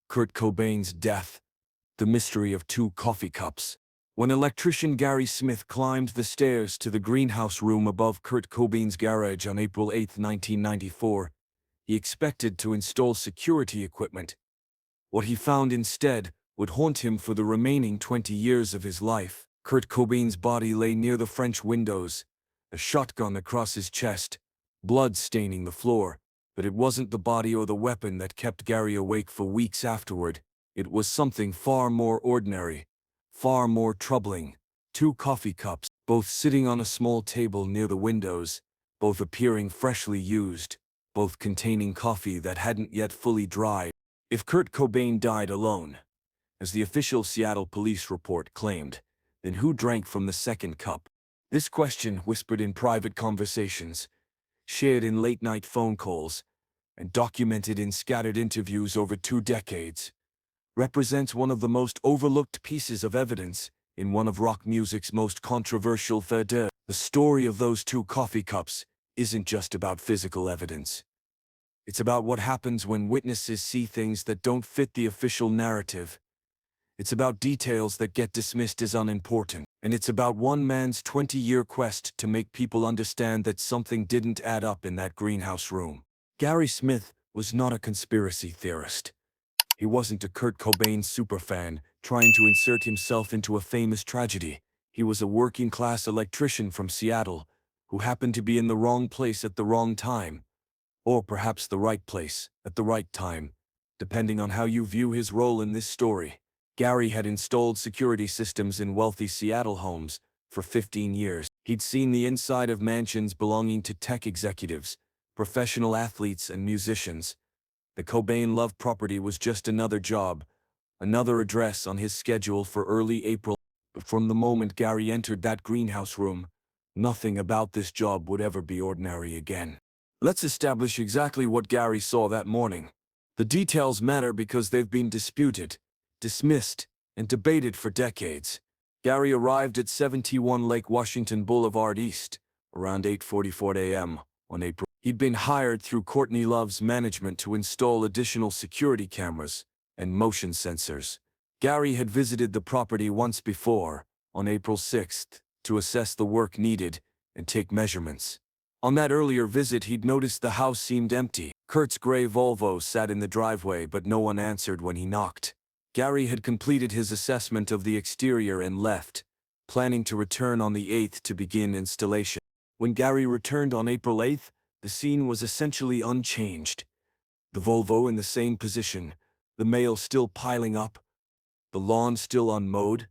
Kurt Cobain's death, the mystery of two coffee cups. When electrician Gary Smith climbed the stairs to the greenhouse room above Kurt Cobain's garage on April 8, 1994, he expected to install security equipment. What he found instead would haunt him for the remaining 20 years of his life. Kurt Cobain's body lay near the French windows, a shotgun across his chest, blood staining the floor. But it wasn't the body or the weapon that kept Gary awake for weeks afterward. It was something far more ordinary, far more troubling. Two coffee cups, both sitting on a small table near the windows, both appearing freshly used, both containing coffee that hadn't yet fully dried. If Kurt Cobain died alone, as the official Seattle police report claimed, then who drank from the second cup? This question, whispered in private conversations, shared in late-night phone calls, and documented in scattered interviews over 2 decades, represents one of the most overlooked pieces of evidence in one of rock music's most controversial faits d'oeuvre. The story of those two coffee cups isn't just about physical evidence. It's about what happens when witnesses see things that don't fit the official narrative. It's about details that get dismissed as unimportant. And it's about one man's 20-year quest to make people understand that something didn't add up in that greenhouse room. Gary Smith was not a conspiracy theorist. He wasn't a Kurt Cobain superfan trying to insert himself into a famous tragedy. He was a working-class electrician from Seattle who happened to be in the wrong place at the wrong time. Or perhaps the right place at the right time, depending on how you view his role in this story. Gary had installed security systems in wealthy Seattle homes for 15 years. He'd seen the inside of mansions belonging to tech executives, professional athletes, and musicians. The Cobain Love property was just another job, another address on his schedule for early April. But from the moment Gary entered that greenhouse room, nothing about this job would ever be ordinary again. Let's establish exactly what Gary saw that morning. The details matter because they've been disputed, dismissed, and debated for decades. Gary arrived at 71 Lake Washington Boulevard East around 8:44 a.m. on April. He'd been hired through Courtney Love's management to install additional security cameras and motion sensors. Gary had visited the property once before, on April 6th, to assess the work needed and take measurements. On that earlier visit, he'd noticed the house seemed empty. Kurt's gray Volvo sat in the driveway, but no one answered when he knocked. Gary had completed his assessment of the exterior and left, planning to return on the 8th to begin installation. When Gary returned on April 8th, the scene was essentially unchanged. The Volvo in the same position, the mail still piling up, the lawn still unmowed.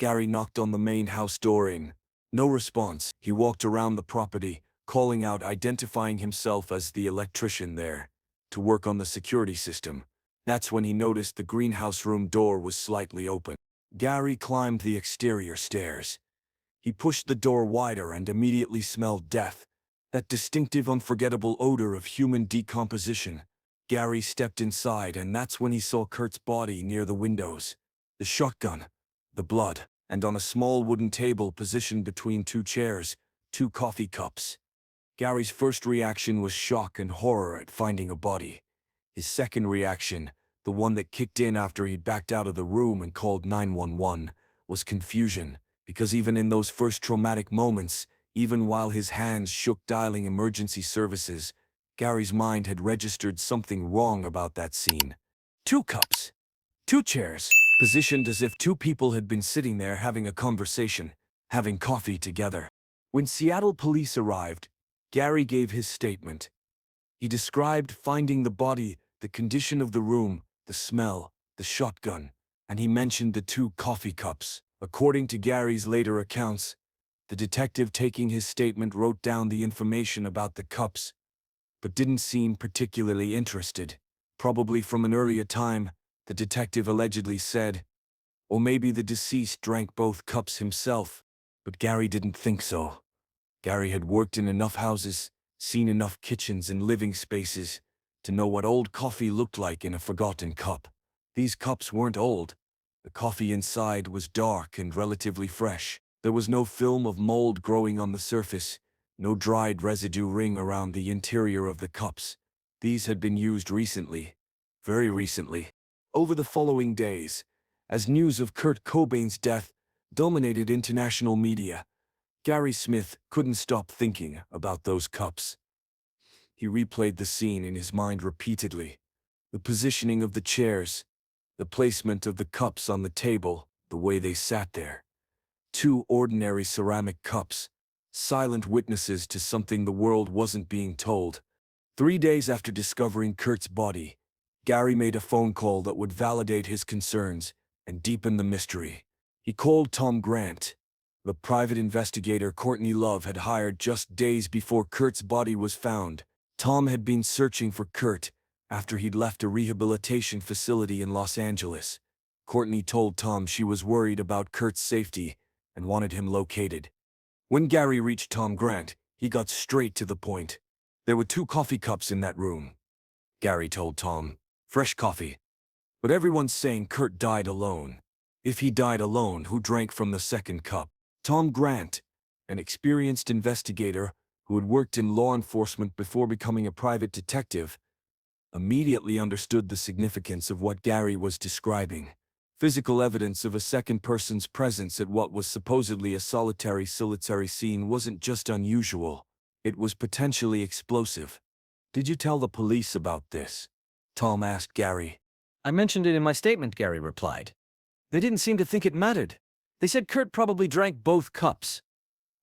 Gary knocked on the main house door in. No response. He walked around the property, calling out, identifying himself as the electrician there, to work on the security system. That's when he noticed the greenhouse room door was slightly open. Gary climbed the exterior stairs. He pushed the door wider and immediately smelled death, that distinctive, unforgettable odor of human decomposition. Gary stepped inside, and that's when he saw Kurt's body near the windows, the shotgun, the blood, and on a small wooden table positioned between 2 chairs, 2 coffee cups. Gary's first reaction was shock and horror at finding a body. His second reaction, the one that kicked in after he'd backed out of the room and called 911, was confusion, because even in those first traumatic moments, even while his hands shook dialing emergency services, Gary's mind had registered something wrong about that scene. 2 cups, 2 chairs, positioned as if 2 people had been sitting there having a conversation, having coffee together. When Seattle police arrived, Gary gave his statement. He described finding the body, the condition of the room, the smell, the shotgun, and he mentioned the 2 coffee cups. According to Gary's later accounts, the detective taking his statement wrote down the information about the cups, but didn't seem particularly interested. Probably from an earlier time, the detective allegedly said, or maybe the deceased drank both cups himself, but Gary didn't think so. Gary had worked in enough houses, seen enough kitchens and living spaces, to know what old coffee looked like in a forgotten cup. These cups weren't old. The coffee inside was dark and relatively fresh. There was no film of mold growing on the surface, no dried residue ring around the interior of the cups. These had been used recently, very recently. Over the following days, as news of Kurt Cobain's death dominated international media, Gary Smith couldn't stop thinking about those cups. He replayed the scene in his mind repeatedly. The positioning of the chairs, the placement of the cups on the table, the way they sat there. Two ordinary ceramic cups, silent witnesses to something the world wasn't being told. 3 days after discovering Kurt's body, Gary made a phone call that would validate his concerns and deepen the mystery. He called Tom Grant, the private investigator Courtney Love had hired just days before Kurt's body was found. Tom had been searching for Kurt after he'd left a rehabilitation facility in Los Angeles. Courtney told Tom she was worried about Kurt's safety and wanted him located. When Gary reached Tom Grant, he got straight to the point. There were 2 coffee cups in that room, Gary told Tom. Fresh coffee. But everyone's saying Kurt died alone. If he died alone, who drank from the second cup? Tom Grant, an experienced investigator who had worked in law enforcement before becoming a private detective, immediately understood the significance of what Gary was describing. Physical evidence of a second person's presence at what was supposedly a solitary scene wasn't just unusual, it was potentially explosive. Did you tell the police about this? Tom asked Gary. I mentioned it in my statement, Gary replied. They didn't seem to think it mattered. They said Kurt probably drank both cups.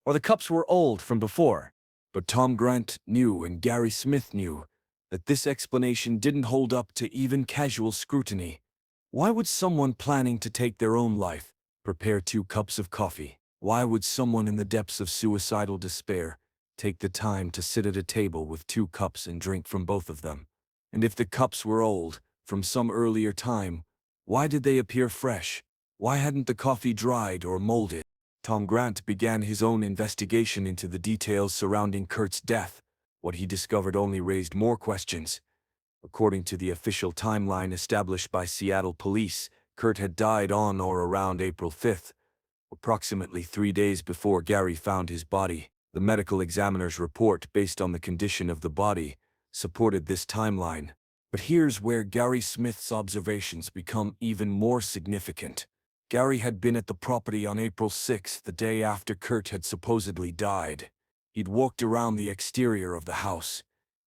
Or the cups were old from before. But Tom Grant knew, and Gary Smith knew, that this explanation didn't hold up to even casual scrutiny. Why would someone planning to take their own life prepare 2 cups of coffee? Why would someone in the depths of suicidal despair take the time to sit at a table with 2 cups and drink from both of them? And if the cups were old, from some earlier time, why did they appear fresh? Why hadn't the coffee dried or molded? Tom Grant began his own investigation into the details surrounding Kurt's death. What he discovered only raised more questions. According to the official timeline established by Seattle police, Kurt had died on or around April 5th, approximately 3 days before Gary found his body. The medical examiner's report, based on the condition of the body, supported this timeline. But here's where Gary Smith's observations become even more significant. Gary had been at the property on April 6th, the day after Kurt had supposedly died. He'd walked around the exterior of the house.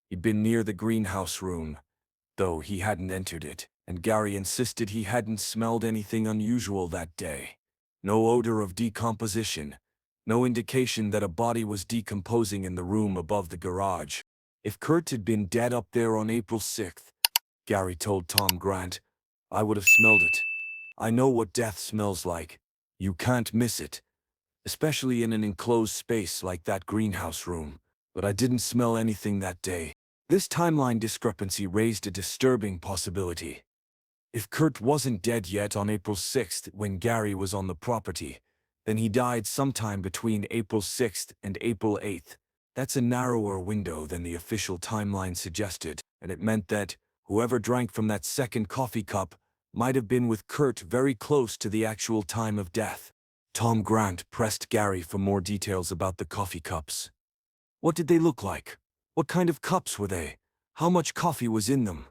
He'd been near the greenhouse room, though he hadn't entered it, and Gary insisted he hadn't smelled anything unusual that day. No odor of decomposition, no indication that a body was decomposing in the room above the garage. If Kurt had been dead up there on April 6th, Gary told Tom Grant, I would have smelled it. I know what death smells like. You can't miss it, especially in an enclosed space like that greenhouse room. But I didn't smell anything that day. This timeline discrepancy raised a disturbing possibility. If Kurt wasn't dead yet on April 6th when Gary was on the property, then he died sometime between April 6th and April 8th. That's a narrower window than the official timeline suggested, and it meant that whoever drank from that second coffee cup might have been with Kurt very close to the actual time of death. Tom Grant pressed Gary for more details about the coffee cups. What did they look like? What kind of cups were they? How much coffee was in them?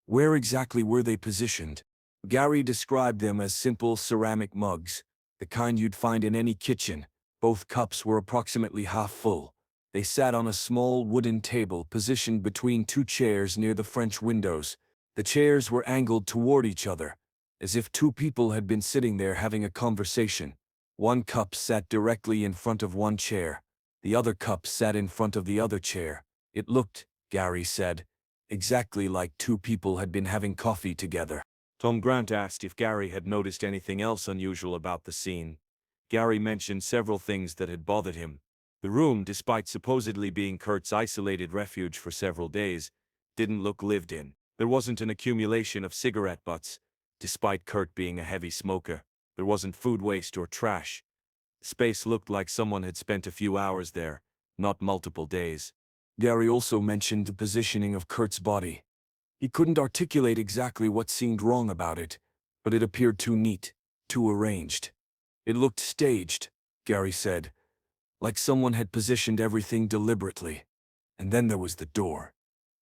Where exactly were they positioned? Gary described them as simple ceramic mugs, the kind you'd find in any kitchen. Both cups were approximately half full. They sat on a small wooden table positioned between 2 chairs near the French windows. The chairs were angled toward each other, as if 2 people had been sitting there having a conversation. One cup sat directly in front of one chair. The other cup sat in front of the other chair. It looked, Gary said, exactly like 2 people had been having coffee together. Tom Grant asked if Gary had noticed anything else unusual about the scene. Gary mentioned several things that had bothered him. The room, despite supposedly being Kurt's isolated refuge for several days, didn't look lived in. There wasn't an accumulation of cigarette butts, despite Kurt being a heavy smoker. There wasn't food waste or trash. The space looked like someone had spent a few hours there, not multiple days. Gary also mentioned the positioning of Kurt's body. He couldn't articulate exactly what seemed wrong about it, but it appeared too neat, too arranged. It looked staged, Gary said, like someone had positioned everything deliberately. And then there was the door.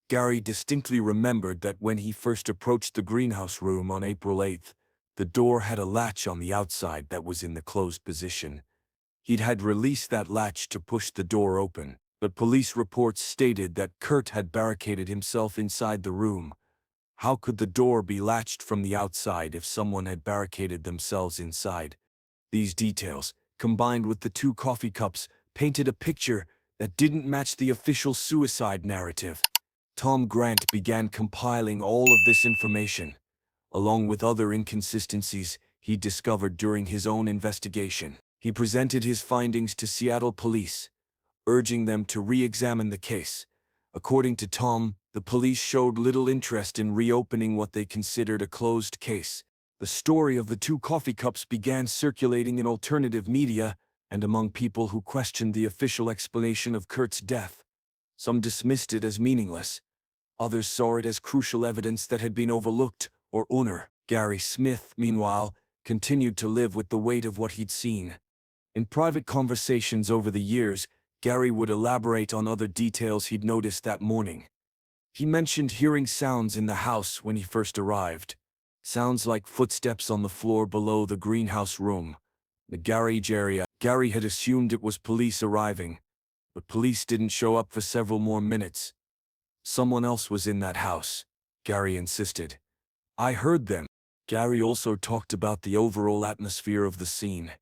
Gary distinctly remembered that when he first approached the greenhouse room on April 8th, the door had a latch on the outside that was in the closed position. He'd had released that latch to push the door open, but police reports stated that Kurt had barricaded himself inside the room. How could the door be latched from the outside if someone had barricaded themselves inside? These details, combined with the 2 coffee cups, painted a picture that didn't match the official suicide narrative. Tom Grant began compiling all of this information, along with other inconsistencies he discovered during his own investigation. He presented his findings to Seattle police, urging them to re-examine the case. According to Tom, the police showed little interest in reopening what they considered a closed case. The story of the 2 coffee cups began circulating in alternative media and among people who questioned the official explanation of Kurt's death. Some dismissed it as meaningless. Others saw it as crucial evidence that had been overlooked or honored. Gary Smith, meanwhile, continued to live with the weight of what he'd seen. In private conversations over the years, Gary would elaborate on other details he'd noticed that morning. He mentioned hearing sounds in the house when he first arrived. Sounds like footsteps on the floor below the greenhouse room, the garage area. Gary had assumed it was police arriving, but police didn't show up for several more minutes. Someone else was in that house, Gary insisted. I heard them. Gary also talked about the overall atmosphere of the scene.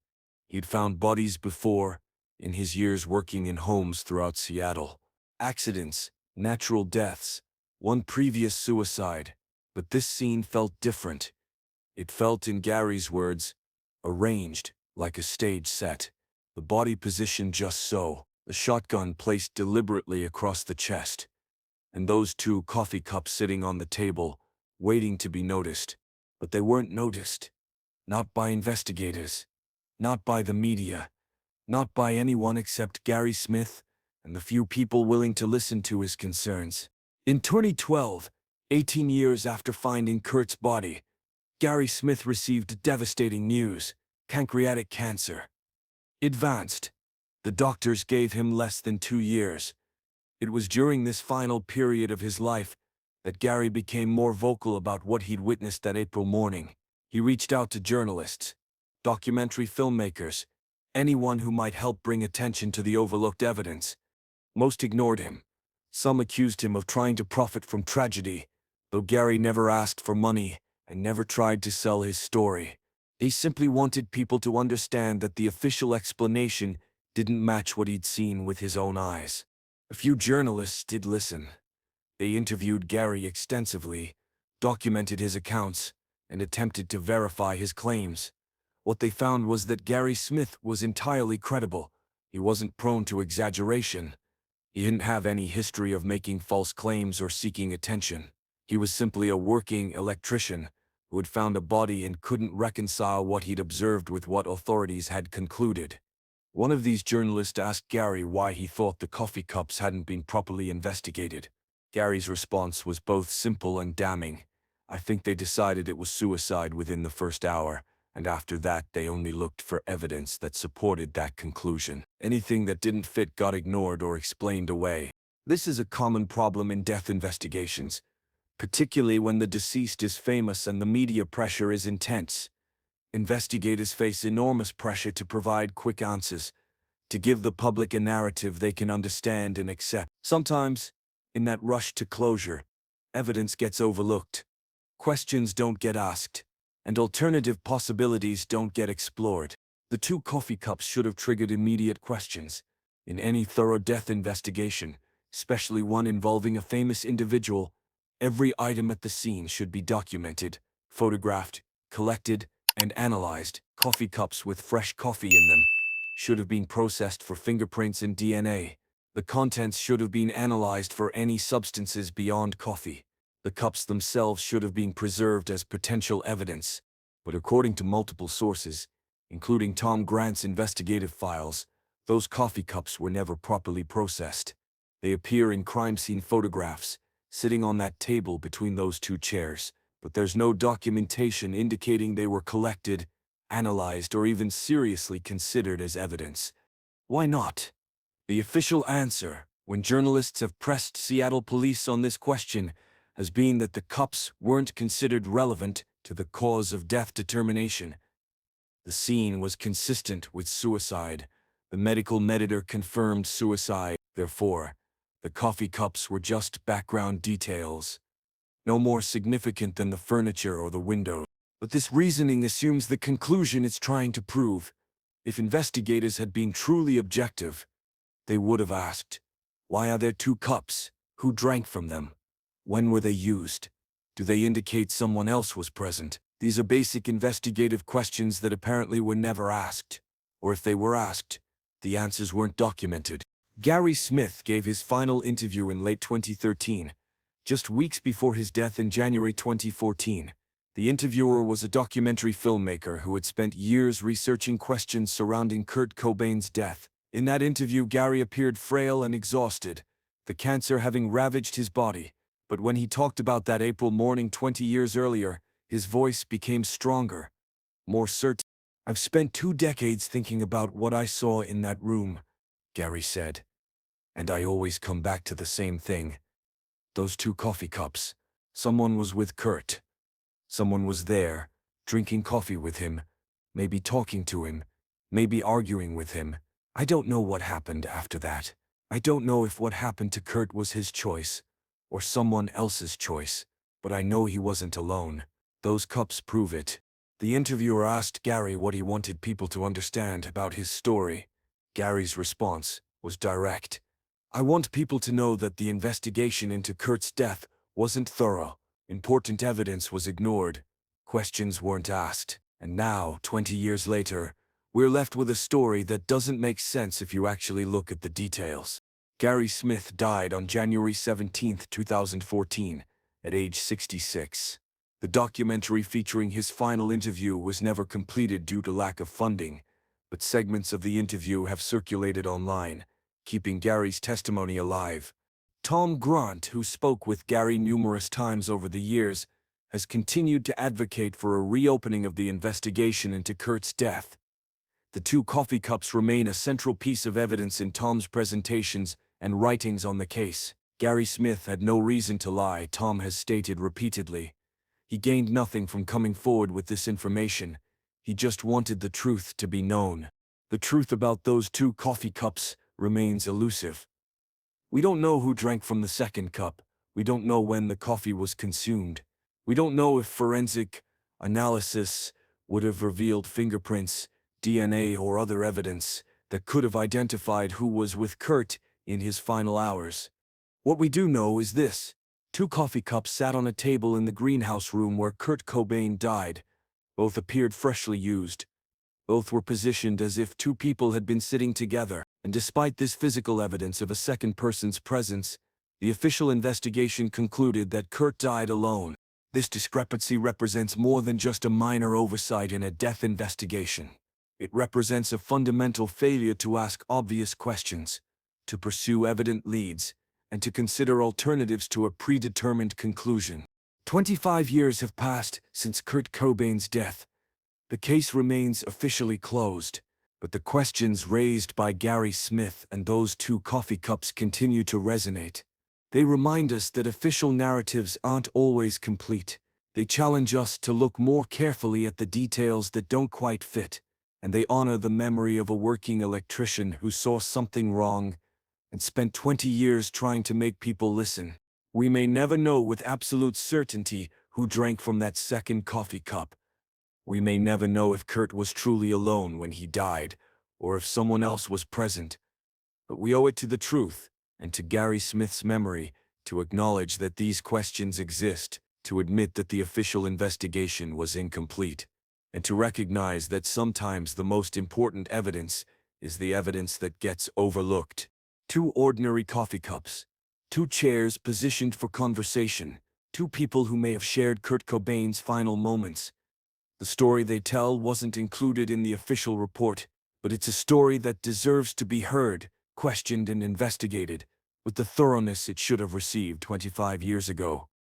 He'd found bodies before, in his years working in homes throughout Seattle. Accidents, natural deaths, one previous suicide, but this scene felt different. It felt, in Gary's words, arranged, like a stage set. The body positioned just so, the shotgun placed deliberately across the chest, and those 2 coffee cups sitting on the table, waiting to be noticed. But they weren't noticed. Not by investigators. Not by the media. Not by anyone except Gary Smith and the few people willing to listen to his concerns. In 2012, 18 years after finding Kurt's body, Gary Smith received devastating news: pancreatic cancer. Advanced. The doctors gave him less than 2 years. It was during this final period of his life that Gary became more vocal about what he'd witnessed that April morning. He reached out to journalists, documentary filmmakers, anyone who might help bring attention to the overlooked evidence. Most ignored him. Some accused him of trying to profit from tragedy, though Gary never asked for money and never tried to sell his story. He simply wanted people to understand that the official explanation didn't match what he'd seen with his own eyes. A few journalists did listen. They interviewed Gary extensively, documented his accounts, and attempted to verify his claims. What they found was that Gary Smith was entirely credible. He wasn't prone to exaggeration. He didn't have any history of making false claims or seeking attention. He was simply a working electrician who had found a body and couldn't reconcile what he'd observed with what authorities had concluded. One of these journalists asked Gary why he thought the coffee cups hadn't been properly investigated. Gary's response was both simple and damning. I think they decided it was suicide within the first hour, and after that they only looked for evidence that supported that conclusion. Anything that didn't fit got ignored or explained away. This is a common problem in death investigations, particularly when the deceased is famous and the media pressure is intense. Investigators face enormous pressure to provide quick answers, to give the public a narrative they can understand and accept. Sometimes, in that rush to closure, evidence gets overlooked. Questions don't get asked, and alternative possibilities don't get explored. The 2 coffee cups should have triggered immediate questions. In any thorough death investigation, especially one involving a famous individual, every item at the scene should be documented, photographed, collected, and analyzed. Coffee cups with fresh coffee in them should have been processed for fingerprints and DNA. The contents should have been analyzed for any substances beyond coffee. The cups themselves should have been preserved as potential evidence. But according to multiple sources, including Tom Grant's investigative files, those coffee cups were never properly processed. They appear in crime scene photographs, sitting on that table between those 2 chairs, but there's no documentation indicating they were collected, analyzed, or even seriously considered as evidence. Why not? The official answer, When journalists have pressed Seattle police on this question, has been that the cups weren't considered relevant to the cause of death determination. The scene was consistent with suicide. The medical editor confirmed suicide. Therefore, the coffee cups were just background details, no more significant than the furniture or the window. But this reasoning assumes the conclusion it's trying to prove. If investigators had been truly objective, they would have asked, why are there two cups? Who drank from them? When were they used? Do they indicate someone else was present? These are basic investigative questions that apparently were never asked. Or if they were asked, the answers weren't documented. Gary Smith gave his final interview in late 2013, just weeks before his death in January 2014. The interviewer was a documentary filmmaker who had spent years researching questions surrounding Kurt Cobain's death. In that interview, Gary appeared frail and exhausted, the cancer having ravaged his body. But when he talked about that April morning 20 years earlier, his voice became stronger, more certain. I've spent 2 decades thinking about what I saw in that room, Gary said. And I always come back to the same thing. Those 2 coffee cups. Someone was with Kurt. Someone was there, drinking coffee with him, maybe talking to him, maybe arguing with him. I don't know what happened after that. I don't know if what happened to Kurt was his choice, or someone else's choice, but I know he wasn't alone. Those cups prove it. The interviewer asked Gary what he wanted people to understand about his story. Gary's response was direct. I want people to know that the investigation into Kurt's death wasn't thorough. Important evidence was ignored. Questions weren't asked. And now, 20 years later, we're left with a story that doesn't make sense if you actually look at the details. Gary Smith died on January 17, 2014, at age 66. The documentary featuring his final interview was never completed due to lack of funding, but segments of the interview have circulated online, keeping Gary's testimony alive. Tom Grant, who spoke with Gary numerous times over the years, has continued to advocate for a reopening of the investigation into Kurt's death. The 2 coffee cups remain a central piece of evidence in Tom's presentations and writings on the case. Gary Smith had no reason to lie, Tom has stated repeatedly. He gained nothing from coming forward with this information. He just wanted the truth to be known. The truth about those 2 coffee cups remains elusive. We don't know who drank from the second cup. We don't know when the coffee was consumed. We don't know if forensic analysis would have revealed fingerprints, DNA, or other evidence that could have identified who was with Kurt in his final hours. What we do know is this: 2 coffee cups sat on a table in the greenhouse room where Kurt Cobain died. Both appeared freshly used. Both were positioned as if 2 people had been sitting together, and despite this physical evidence of a second person's presence, the official investigation concluded that Kurt died alone. This discrepancy represents more than just a minor oversight in a death investigation. It represents a fundamental failure to ask obvious questions, to pursue evident leads, and to consider alternatives to a predetermined conclusion. 25 years have passed since Kurt Cobain's death. The case remains officially closed, but the questions raised by Gary Smith and those 2 coffee cups continue to resonate. They remind us that official narratives aren't always complete. They challenge us to look more carefully at the details that don't quite fit, and they honor the memory of a working electrician who saw something wrong and spent 20 years trying to make people listen. We may never know with absolute certainty who drank from that second coffee cup. We may never know if Kurt was truly alone when he died, or if someone else was present. But we owe it to the truth, and to Gary Smith's memory, to acknowledge that these questions exist, to admit that the official investigation was incomplete, and to recognize that sometimes the most important evidence is the evidence that gets overlooked. 2 ordinary coffee cups. 2 chairs positioned for conversation. 2 people who may have shared Kurt Cobain's final moments. The story they tell wasn't included in the official report, but it's a story that deserves to be heard, questioned, and investigated with the thoroughness it should have received 25 years ago.